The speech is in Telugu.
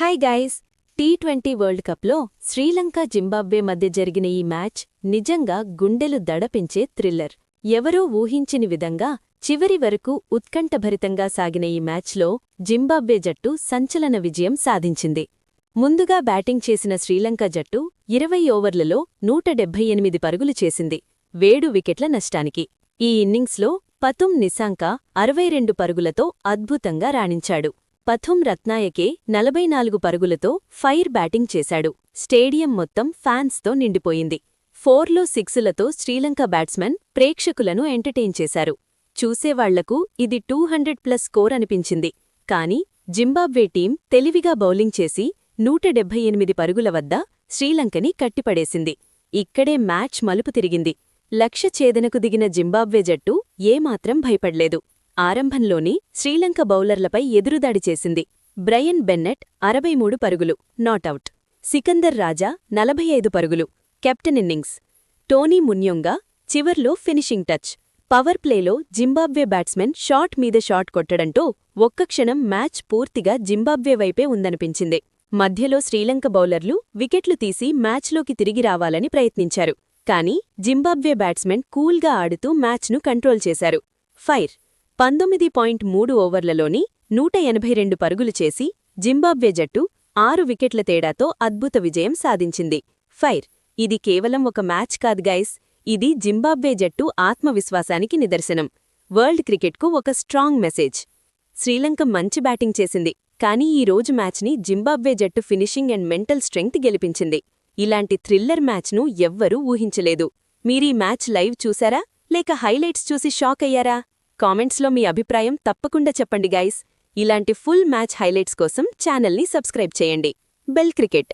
హాయ్ గైస్, టీ20 వరల్డ్ కప్లో శ్రీలంక జింబాబ్వే మధ్య జరిగిన ఈ మ్యాచ్ నిజంగా గుండెలు దడపించే థ్రిల్లర్. ఎవరూ ఊహించని విధంగా చివరి వరకు ఉత్కంఠభరితంగా సాగిన ఈ మ్యాచ్లో జింబాబ్వే జట్టు సంచలన విజయం సాధించింది. ముందుగా బ్యాటింగ్ చేసిన శ్రీలంక జట్టు 20 ఓవర్లలో 178 పరుగులు చేసింది, 7 వికెట్ల నష్టానికి. ఈ ఇన్నింగ్స్లో పతుమ్ నిసాంక 62 పరుగులతో అద్భుతంగా రాణించాడు. పథుమ్ రత్నాయకే 44 పరుగులతో ఫైర్ బ్యాటింగ్ చేశాడు. స్టేడియం మొత్తం ఫ్యాన్స్తో నిండిపోయింది. 4లో 6లతో శ్రీలంక బ్యాట్స్మెన్ ప్రేక్షకులను ఎంటర్టైన్ చేశారు. చూసేవాళ్లకు ఇది 200+ స్కోర్ అనిపించింది. కాని జింబాబ్వే టీం తెలివిగా బౌలింగ్ చేసి 178 పరుగుల వద్ద శ్రీలంకని కట్టిపడేసింది. ఇక్కడే మ్యాచ్ మలుపు తిరిగింది. లక్ష్య ఛేదనకు దిగిన జింబాబ్వే జట్టు ఏమాత్రం భయపడ్లేదు. ఆరంభంలోని శ్రీలంక బౌలర్లపై ఎదురుదాడి చేసింది. బ్రయన్ బెన్నెట్ 63 పరుగులు, నాటౌట్. సికందర్ రాజా 45 పరుగులు, కెప్టెన్ ఇన్నింగ్స్. టోనీ మున్యోంగా చివర్లో ఫినిషింగ్ టచ్. పవర్ ప్లేలో జింబాబ్వే బ్యాట్స్మెన్ షాట్ మీద షాట్ కొట్టడంతో ఒక్క క్షణం మ్యాచ్ పూర్తిగా జింబాబ్వే వైపే ఉందనిపించింది. మధ్యలో శ్రీలంక బౌలర్లు వికెట్లు తీసి మ్యాచ్లోకి తిరిగి రావాలని ప్రయత్నించారు. కానీ జింబాబ్వే బ్యాట్స్మెన్ కూల్గా ఆడుతూ మ్యాచ్ను కంట్రోల్ చేశారు. ఫైర్ 19.3 ఓవర్లలోని 182 పరుగులు చేసి జింబాబ్వే జట్టు 6 వికెట్ల తేడాతో అద్భుత విజయం సాధించింది. ఫైర్ ఇది కేవలం ఒక మ్యాచ్ కాదు గైస్, ఇది జింబాబ్వే జట్టు ఆత్మవిశ్వాసానికి నిదర్శనం. వరల్డ్ క్రికెట్కు ఒక స్ట్రాంగ్ మెసేజ్. శ్రీలంక మంచి బ్యాటింగ్ చేసింది, కానీ ఈ రోజు మ్యాచ్ని జింబాబ్వే జట్టు ఫినిషింగ్ అండ్ మెంటల్ స్ట్రెంగ్త్ గెలిపించింది. ఇలాంటి థ్రిల్లర్ మ్యాచ్ను ఎవ్వరూ ఊహించలేదు. మీరీ మ్యాచ్ లైవ్ చూసారా, లేక హైలైట్స్ చూసి షాక్ అయ్యారా? కామెంట్స్లో మీ అభిప్రాయం తప్పకుండా చెప్పండి గైస్. ఇలాంటి ఫుల్ మ్యాచ్ హైలైట్స్ కోసం ఛానల్ని సబ్స్క్రైబ్ చేయండి. Bell cricket.